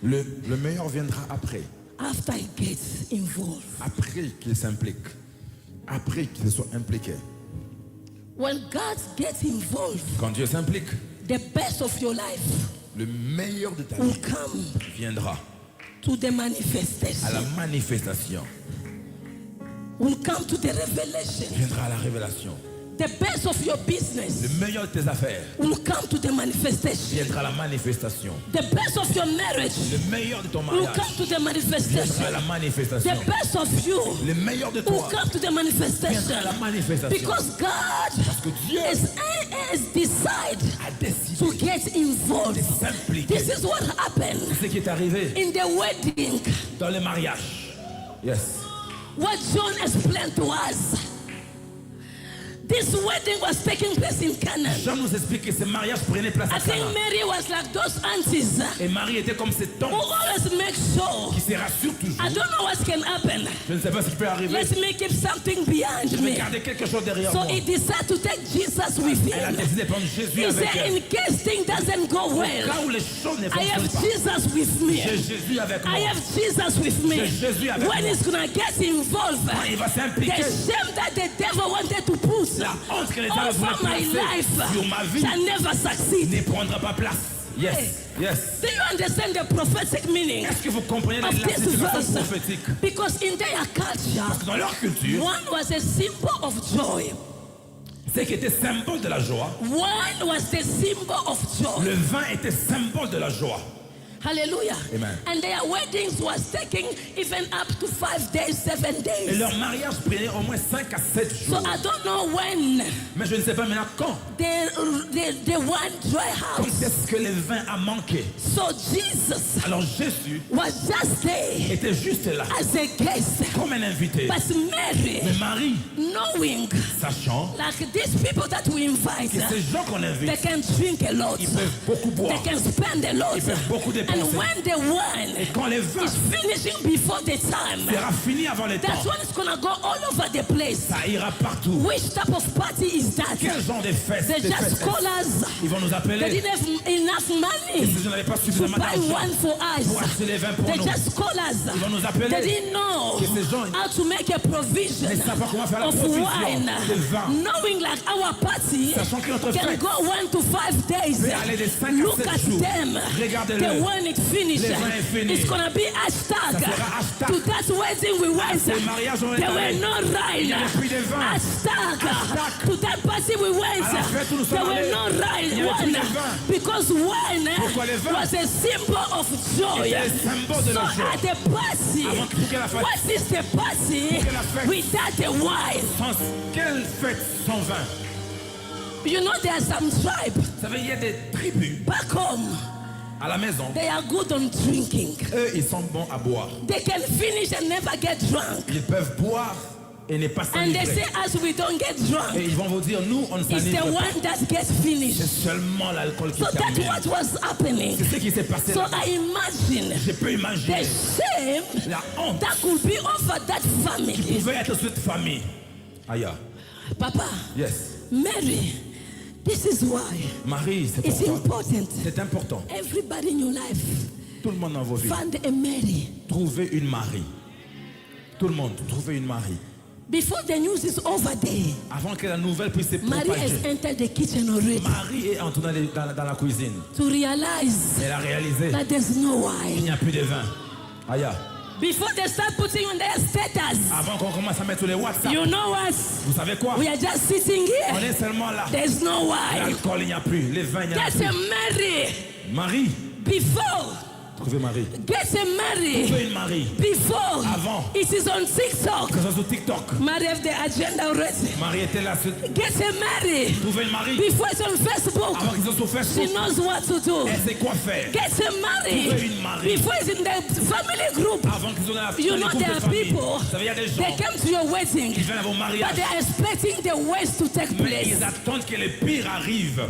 Le meilleur viendra après. he gets involved. Après qu'il s'implique. Après qu'il soit impliqué. When God gets involved, Quand Dieu s'implique, the best of your life le meilleur de ta will vie come viendra to the à la manifestation, manifestation. will come to the revelation. Viendra à la révélation. The best of your business Le meilleur de tes affaires will come to the manifestation. viendra à la manifestation. The best of your marriage Le meilleur de ton will mariage come to the viendra à manifestation. la manifestation. The best of you Le meilleur de will toi come to the viendra manifestation. à la manifestation. Because God Parce que Dieu has decided a décidé to get involved. de s'impliquer. This is what happened C'est ce qui est arrivé in the wedding. dans le mariage. Yes. What John explained to us. This wedding was taking place in Canaan. Jean nous explique que ce mariage prenait place I à think Cana. Mary was like those aunties Et Marie était comme cet who homme always make sure. qui se rassure toujours. I don't know what can happen. Je ne sais pas ce qui peut arriver. Let me keep something behind Je vais me. garder quelque chose derrière So moi. he decided to take Jesus with Elle a him. décidé de prendre Jésus He avec said, elle. in case things doesn't go Au well, cas où les choses ne I have fonctionnent pas, Jesus with me. j'ai Jésus avec moi. I have Jesus with me. J'ai Jésus avec When moi. he's gonna get involved, Quand il va the s'impliquer, shame that the devil wanted to put la honte que les gens voulaient over my placer life sur ma vie shall never succeed. ne prendra pas place. Yes, yes. Do you understand the prophetic meaning Est-ce que vous comprenez la of this signification verse? prophétique? Because in their culture, Parce que dans leur culture, one was a symbol of joy. ce qui était symbole de la joie, Wine was the symbol of joy. le vin était symbole de la joie. Hallelujah. Amen. And their weddings was taking even up to 5 days, 7 Et days. leur mariage prenait au moins 5 à 7 So jours. I don't know when Mais je ne sais pas maintenant quand. the wine dry Quand house. est-ce que le vin a manqué? So Jesus Alors Jésus was just there était juste là, as a guest. comme un invité. But Mary, Mais Marie, knowing sachant like these people that we invite, que ces gens qu'on they invite, can drink a lot. ils peuvent beaucoup They boire. can spend a lot. Ils peuvent beaucoup dépenser. And when the wine Et quand le vin is finishing before the time, sera fini avant le that's temps, when it's gonna go all over the place. ça ira partout. Which type of party is that? Quel genre de fête? They de just fête call est-ce? us. Ils vont nous They appeler. didn't have enough Et money si je n'avais pas to suffisamment buy d'argent one for pour us. acheter les vins pour They nous, just call us. ils vont nous appeler. They didn't know Que ces gens, how to make a provision ils ne savent pas comment faire la of provision wine. de vin. Knowing like our party Sachant que notre can fête go 1 to 5 days. peut aller de 5 Look à at 7 jours. them. Regardez-le. The wine is finished. Le vin est fini. It's gonna be hashtag. Ça sera hashtag. To that wedding we went. ce mariage, on est There were allé. no Il y ride. avait plus de vin. Hashtag. Hashtag. To that party we went. À la fête où nous There sommes were allés, no ride. il y avait plus One. de vin. Because wine Pourquoi le vin? was a symbol of joy. Était le symbole de So la joie. at the party, Avant que la fête- what is the party Pour que la fête- without the wine? Sans quelle fête sans vin? You know there are some tribes Vous savez, il y a des tribus back home. à la maison. They are good on drinking. Eux, ils sont bons à boire. They can finish and never get drunk. Ils peuvent boire et ne pas And they s'enivrer. say as we don't get Et drunk, ils vont vous dire, nous, on ne it's the s'enivre pas. one that gets C'est finished. seulement l'alcool qui So that's termine. what was happening. C'est ce qui s'est passé So là-bas. I imagine Je peux the imaginer shame la honte that could be over that qui family. pouvait être sur cette famille. Aïe. Papa, Yes. Mary, this is why Marie, c'est it's pourquoi. important. C'est important. Everybody in your life, Tout le monde dans vos vies. find a Mary. Trouvez une Marie. Tout le monde, trouvez une Marie. Before the news is over there, Avant que la nouvelle puisse se Mary has propager. entered the kitchen already Marie est entrée dans la cuisine. to realize Elle a réalisé that there's no qu'il wine. n'y a plus de vin. Aïe. Before they start putting on their status, Avant qu'on commence à mettre tous les WhatsApp, you know what? vous savez quoi? We are just sitting On here. est seulement là. There's no wine. L'alcool, il n'y a plus. Les vins, il n'y en a Get plus. a Mary Marie, before. trouvez Marie. Get a Mary Trouvez une Marie. before. Avant. It is on TikTok. Que ce soit sur TikTok. Mary have the agenda already. Marie était là. Get a Mary Trouvez une Marie. before it's on Facebook. Avant qu'ils soient sur She Facebook. knows what to do. Elle sait quoi faire. Get a Mary Trouvez une Marie. before it's in the family group. Avant qu'ils soient dans la You dans les know groupes there de are famille. people, Vous savez, il y a des gens they come to your wedding, qui viennent à vos but mariages. they are expecting the worst to take Mais place. ils attendent que le pire arrive.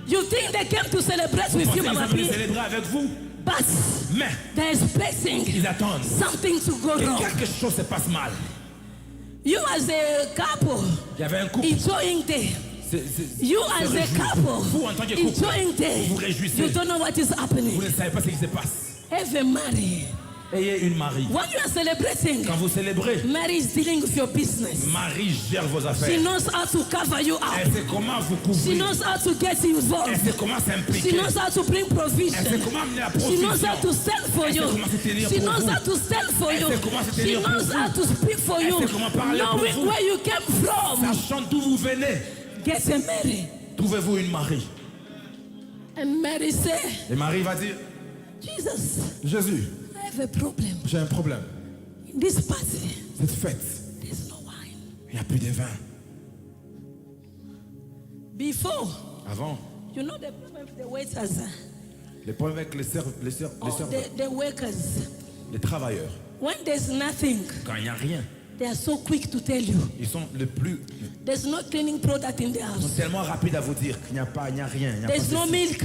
You think they came to celebrate with Pensez you, qu'ils Mama sont venus P? célébrer avec vous. But Mais they're expecting ils attendent something to go que wrong. quelque chose se passe mal. You as a couple Il y avait un couple. enjoying day. You as a réjouir. couple Vous, en tant que couple, enjoying day. vous vous réjouissez. You don't know what is happening. Vous ne savez pas ce qui se passe. Have a Mary Ayez une Marie. When you are celebrating, Quand vous célébrez, Mary is dealing with your business. Marie gère vos She affaires. knows how to cover you Elle up. sait comment vous She couvrir. knows how to get Elle involved. sait comment She s'impliquer. knows how to bring Elle sait provision. comment amener la She knows provision. how to stand for Elle you. sait comment se tenir She pour knows vous. how to stand for Elle you. sait comment se She tenir pour knows vous. how to speak for Elle you. sait comment parler pour Knowing vous. where you came from. Sachant d'où vous venez, Get a Mary. trouvez-vous une Marie. And Mary said, Et Marie va dire, Jesus, Jésus, I have a problem. j'ai un problème. In this party, Cette fête, there's no wine. il n'y a plus de vin. Before, Avant, you know the problem with the waiters, les problèmes avec les serveurs, the workers. les travailleurs, When there's nothing, quand il n'y a rien, they are so quick to tell you. ils sont There's no cleaning product in the ils sont house. tellement rapides à vous dire qu'il n'y a pas, il n'y a rien, il n'y a pas There's no ceci, milk.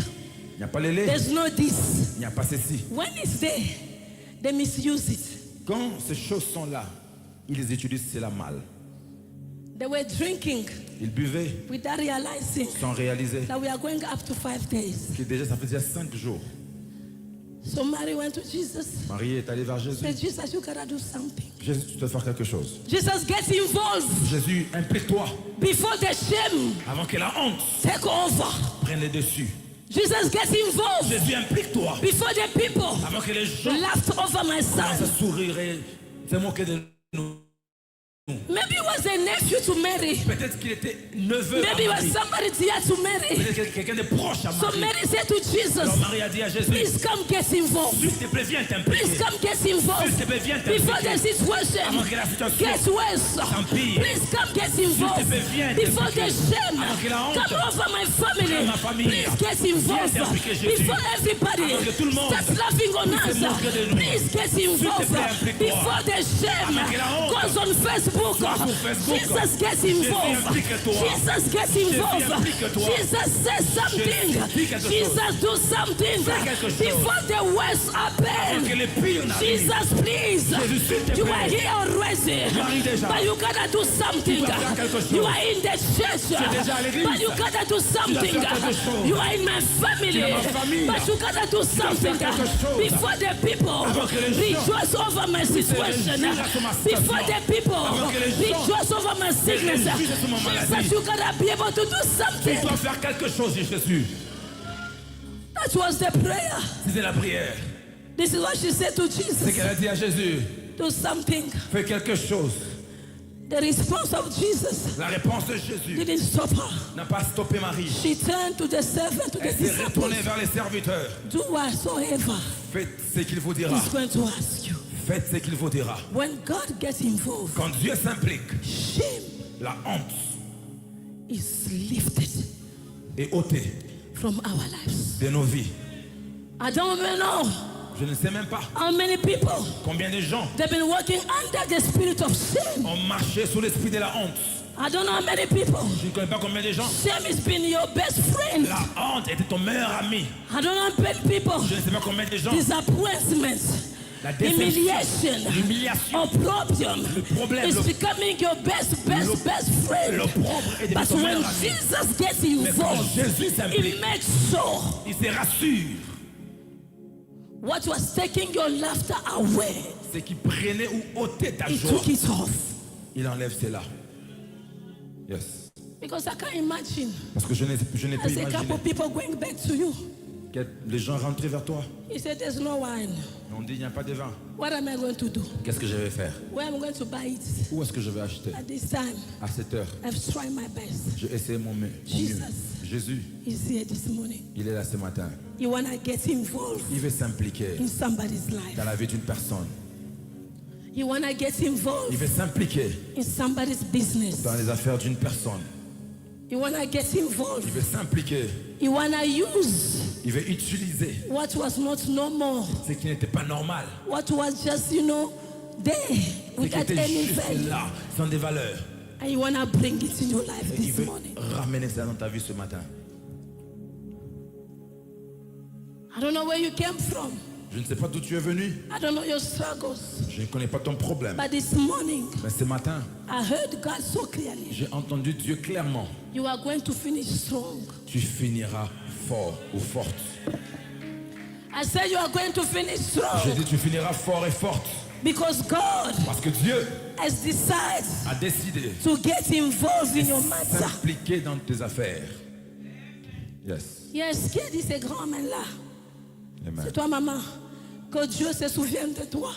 il n'y a pas le lait, There's no this. il n'y a pas ceci. When it's there, they misuse it. Quand ces choses sont là, ils les utilisent, c'est la mal. They were drinking Ils buvaient without realizing sans réaliser that we are going up to 5 days. que déjà ça faisait 5 jours. So Mary went to Jesus. Marie est allée vers Jésus. Said, Jesus, you gotta do something. Jésus, tu dois faire quelque chose. Jesus, get involved Jésus, implique-toi before the shame avant que la honte take over. prenne le dessus. Jesus, get involved Jésus, implique-toi before the people avant que les gens laughed over my commencent à son. sourire et se moquer de nous. Maybe it was a nephew to Mary. Peut-être qu'il était neveu à Maybe it was Marie. somebody dear to Mary. Peut-être quelqu'un de proche à So Marie. Mary said to Alors Jesus, Marie a dit à Jésus, please come get involved. s'il te plaît, viens Please t'impliquer. come get S'il te involved plaît, viens before the t'impliquer. situation Avant que la situation gets worse. s'empire. Please come get S'il te involved plaît, viens before the t'impliquer. shame Avant que la honte come over my family. prenne ma famille. Please get Viens involved t'impliquer, Jésus. before everybody Avant que tout le monde starts laughing on se moque de us. nous. Please get involved plaît, implique-toi. before the shame Avant que la honte goes on Facebook. soit sur Facebook. Jesus gets Jésus, involved. implique-toi. Jesus gets involved. implique-toi. Jesus says something. Jésus, dis quelque chose. Jesus do something Fais quelque chose. before the worst Avant happens. que les pires n'arrivent. Jesus, please. Jésus, s'il te You plaît. are here already. Tu arrives déjà. But you gotta do something. Tu dois faire quelque chose. You are in the church. Tu es déjà à l'église. But you gotta do something. faire quelque chose. You are in my family. Tu es dans ma famille. But you gotta do something. faire quelque chose. Before the people Avant que les gens rejoice over my situation. réjouissent sur ma Before situation. the people Avant que les gens rejoice over my sickness. réjouissent sur ma maladie. Jesus, you gotta be able to do Tu something. dois faire quelque chose, Jésus. That was the prayer. C'était la prière. This is what she said to C'est Jesus. qu'elle a dit à Jésus, Do something. fais quelque chose. The response of Jesus La réponse de Jésus didn't stop her. n'a pas stoppé Marie. She turned to the servant, to the Elle s'est disciples. retournée vers les serviteurs. Do whatsoever Faites ce qu'il vous dira. he's going to ask you. Faites ce qu'il vous dira. When God gets involved, Quand Dieu s'implique, shame la honte is lifted est ôtée from our lives. de nos vies. I don't even know Je ne sais même pas how many people combien de gens they've been working under the spirit of shame. ont marché sous l'esprit de la honte. I don't know how many people. Je ne connais pas combien de gens. Shame has been your best friend. La honte était ton meilleur ami. I don't know how many people. Je ne sais pas combien de gens. Disappointment, La déception, humiliation, l'humiliation, opprobrium le problème, is le becoming your best friend. l'opprobre est devenu But ton when meilleur ami. Jesus gets Mais quand involved, Jésus s'implique, it makes sure il se rassure. what was taking your laughter away, Ce qui prenait ou ôtait ta he joie, took it off. il enlève cela. Yes. Because I can't imagine Parce que je n'ai pu as a couple imaginer of people going back to you. que les gens rentraient vers toi. He said, there's no wine. On dit, il n'y a pas de vin. What am I going to do? Qu'est-ce que je vais faire? Where am I going to buy it? Où est-ce que je vais acheter? At this time, À cette heure, I've tried my best. j'ai essayé mon mieux. Jesus. Jésus, He's here this morning. il est là ce matin. You want to get involved Il veut s'impliquer in somebody's life. dans la vie d'une personne. You want to get Il involved veut s'impliquer in somebody's business. dans les affaires d'une personne. You want to get Il involved. veut s'impliquer. You want to use Il veut utiliser what was not normal, ce qui n'était pas normal. what was just, there Ce qui without était any juste value. là, sans des valeurs. And you want to bring it in your life Et il this veut morning. ramener ça dans ta vie ce matin. I don't know where you came from. Je ne sais pas d'où tu es venu. I don't know your struggles. Je ne connais pas ton problème. But this morning, Mais ce matin, I heard God so clearly. j'ai entendu Dieu clairement. You are going to finish strong. Tu finiras fort ou forte. I said you are going to finish J'ai strong dit, tu finiras fort et forte. because God Parce que Dieu has decided a décidé to get involved in your de matter. s'impliquer dans tes affaires. Yes. Yes, qui a dit ces grands hommes-là? Amen. C'est toi, maman. Que Dieu se souvienne de toi.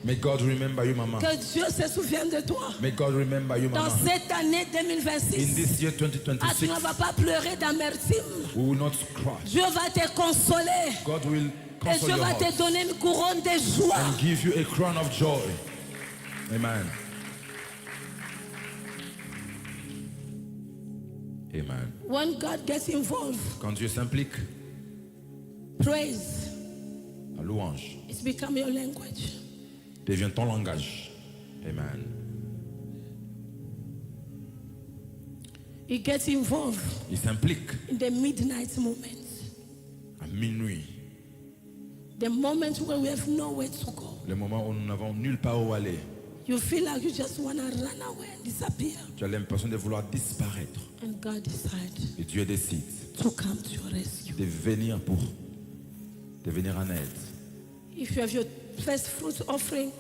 May God remember you, Mama. Que Dieu se souvienne de toi. May God remember you, Dans Mama. cette année In 2026, this year tu 2026, ne vas pas pleurer d'amertume. we will not cry. Dieu va te consoler. God will Et console Dieu your va te heart donner une couronne de joie. and give you a crown of joy. Amen. Amen. When God gets involved, Quand Dieu s'implique, praise la louange is become your language. devient ton langage. Amen. He gets involved Il s'implique in the midnight moments. à minuit, The moment where we have nowhere to go. le moment où nous n'avons nulle part où aller. You feel like you just want to run away and disappear. Tu as l'impression de vouloir disparaître. And God decides Et Dieu décide to come to your rescue. de venir pour te venir en aide. If you have your first fruit offering,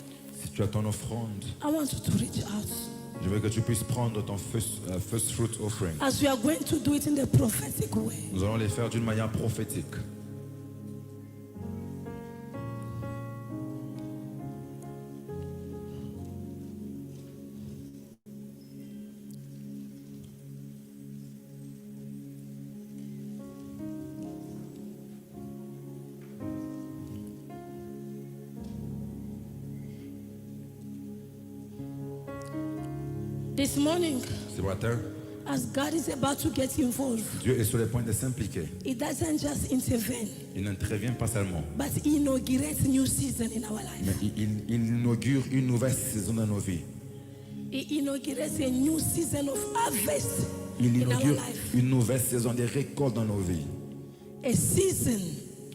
Si tu as ton offrande, I want you to reach out. je veux que tu puisses prendre ton first fruit offering. As we are going to do it in the prophetic way. Nous allons les faire d'une manière prophétique. This morning, Ce matin, as God is about to get involved, Dieu est sur le point de s'impliquer. He doesn't just intervene, Il n'intervient pas seulement, but He inaugurates new season in our mais life. il inaugure une nouvelle saison dans nos vies. He inaugurates a new season of harvest Il in our inaugure life. une nouvelle saison de récolte dans nos vies. A season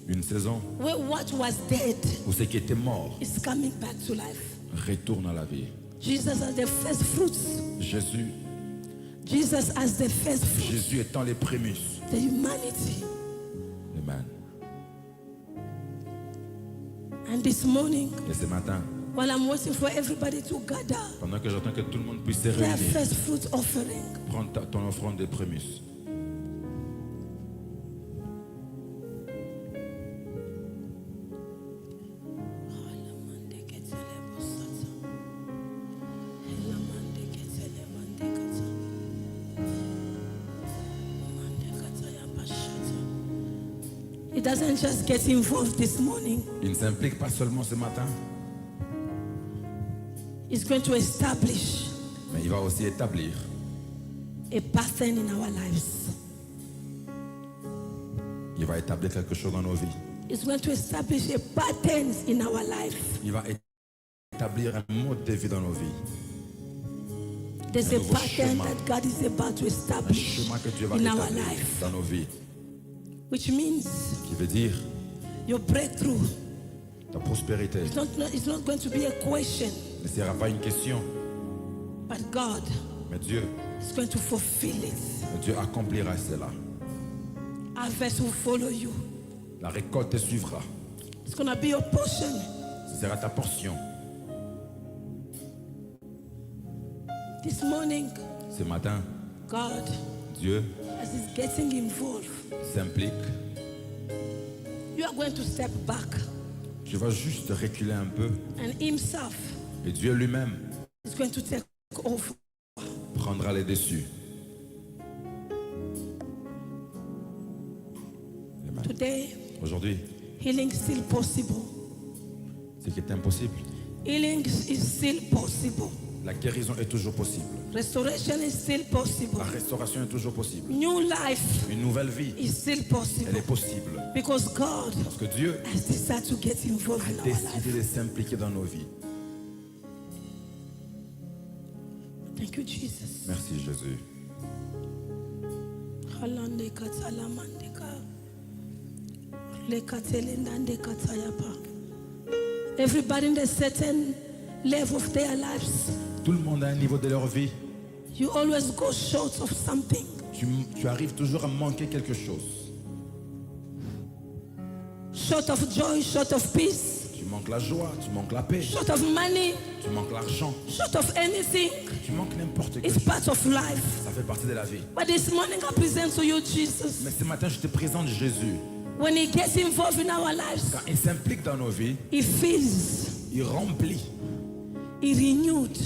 Une saison where what was dead où ce qui était mort is coming back to life. retourne à la vie. Jesus as the first fruits. Jésus, Jesus as the first fruits. Jésus étant les prémices. The humanity. Amen. And this morning, Et ce matin, while I'm waiting for everybody to gather, pendant que j'attends que tout le monde puisse se their réunir, first fruit offering. prends ton offrande des prémices. It doesn't just get involved this morning. Il ne s'implique pas seulement ce matin, It's going to establish mais il va aussi établir a pattern in our lives. il va établir quelque chose dans nos vies. It's going to establish a pattern in our life. Il va établir un mode de vie dans nos vies. There's Un a nouveau pattern chemin. that God is about to Un establish chemin que Dieu va in our établir life. dans nos vies. Which means Qui veut dire your breakthrough ta prospérité it's not going to be a question, ne sera pas une question, but God mais Dieu is going to fulfill it. Dieu accomplira cela. Harvest will follow you. La récolte te suivra. It's going to be your portion. Ce sera ta portion. This morning, Ce matin, God, Dieu as He's getting involved, s'implique. you are going to step back, Tu vas juste reculer un peu and Himself et Dieu lui-même is going to take over. prendra les dessus. Amen. Today, Aujourd'hui, healing is still possible. ce qui est impossible, Healing is still possible. la guérison est toujours possible. Restoration is still possible. La restauration est toujours possible. New life Une nouvelle vie, is still elle possible est possible. because God Parce que Dieu has decided to get involved in a our life. décidé de s'impliquer dans nos vies. Thank you, Jesus. Merci Jésus. Halandeka talamandeka. Lekatelendandeka tayapa. Everybody in a certain level of their lives, Tout le monde a un niveau de leur vie. you always go short of something. Tu arrives toujours à manquer quelque chose. short of joy, short of peace, Tu manques la joie, tu manques la paix, short of money, tu manques l'argent, short of anything. tu manques n'importe quelle It's chose. part of life. Ça fait partie de la vie. But this morning I present to you Jesus. Mais ce matin, je te présente Jésus. When he gets involved in our lives, Quand il s'implique dans nos vies, he fills, il remplit, he renewed,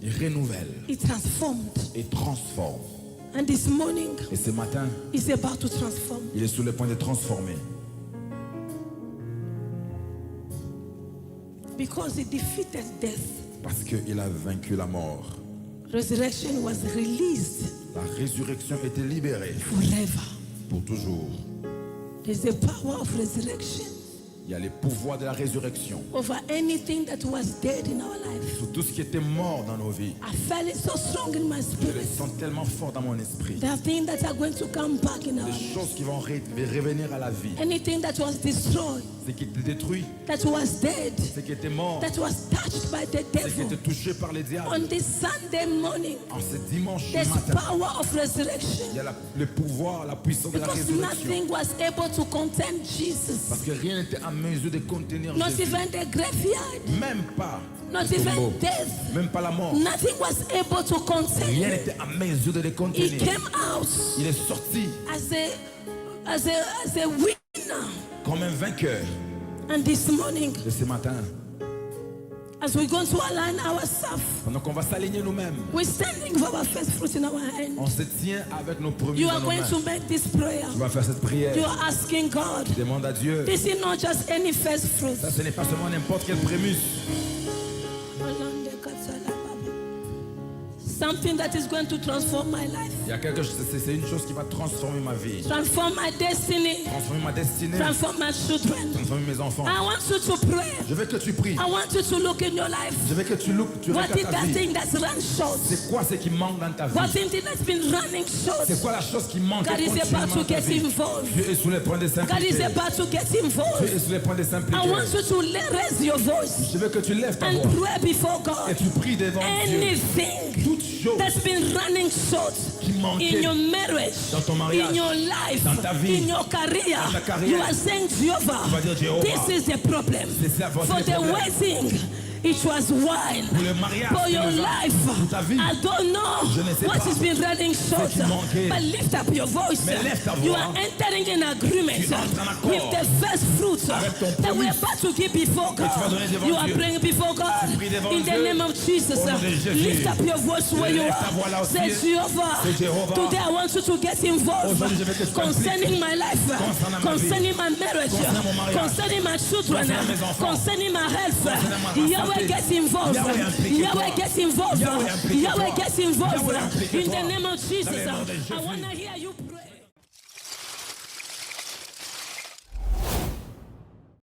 il renouvelle, he transformed. il transforme. And this morning, Et ce matin, he's about to transform. il est sur le point de transformer. Because he defeated death. Parce qu'il a vaincu la mort. Resurrection was released La résurrection était libérée forever. pour toujours. There's the power of resurrection Il y a les pouvoirs de la résurrection over anything that was dead in our life. sur tout ce qui était mort dans nos vies. I felt it so strong in my Je le spirit. sens tellement fort dans mon esprit. There are things that are going to come back in our Des life. choses qui vont revenir à la vie. Anything that was destroyed, Ce qui était détruit, that was dead, ce qui était mort, that was touched by the ce qui devil. était touché par les diables. On this Sunday morning, En ce dimanche there's matin, power of resurrection. il y a le pouvoir, la puissance de la Because résurrection. nothing was able to contain Jesus. Parce que rien n'était en mesure de contenir Not Jésus. even the graveyard, Même pas not le tombeau, even death. même pas la mort. Nothing was able to Rien contain. n'était en mesure de les He contenir. came out Il est sorti as a winner. comme un vainqueur. And this morning, Et ce matin, as we're going to align ourselves, pendant qu'on va s'aligner nous-mêmes, we're standing for our first fruit in our hand. on se tient avec nos premiers You dans are nos going mains. to make this prayer. On va faire cette prière. You are asking God. Demande à Dieu. This is not just any first fruit. Ça, ce n'est pas seulement n'importe quel prémus. Something that is going to transform my life, Il y a quelque chose, c'est une chose qui va transformer ma vie, transform my destiny, transformer ma destinée, transform my children. transformer mes enfants. I want you to pray. Je veux que tu pries. I want you to look in your life. Je veux que tu What regardes is ta that vie. thing that's run short? C'est quoi ce qui manque dans ta What vie? is it that's been running short? C'est quoi la chose qui manque God is continuellement about dans to ta get vie? involved. Dieu est sur le point de God is s'impliquer. about to get Dieu involved. est sur le point de I s'impliquer. want you to raise your voice Je veux que tu lèves ta and voix pray before et God. tu pries devant Dieu. Anything Toute chose that's been running short qui in manquait your marriage, dans ton mariage, in your life, dans ta vie, in your career, dans ta carrière, you are saying, Jehovah, tu vas dire, Jéhovah, this is the problem. c'est ça votre For the problème. wedding, it was wild. Pour le mariage, For your c'est life, pour ta vie. I don't know Je ne sais what pas has been running short. qui manquait. But lift up your voice. Mais lève ta You voix. are entering in agreement Tu entres en accord with the first fruit avec ton that we're prémisse about to give before que tu vas God. donner devant You are Dieu. praying before God. Tu pries devant In the Dieu. name of Jesus. Au nom de Jésus. Lift up your voice where you Lève ta voix là are. où tu Say, es. Jehovah, C'est Jéhovah. today I want you to get involved Aujourd'hui, je veux que tu concerning my life, Concernant ma vie. concerning my marriage, Concernant mon mariage. concerning my children, Concernant mes enfants. concerning my health. Concernant ma Yahweh santé. get involved. Yahweh, implique-toi. Yahweh get involved. Yahweh, implique-toi. Yahweh get involved. Yahweh, In implique-toi. the name of Jesus, Dans le nom de I Jésus. want to hear you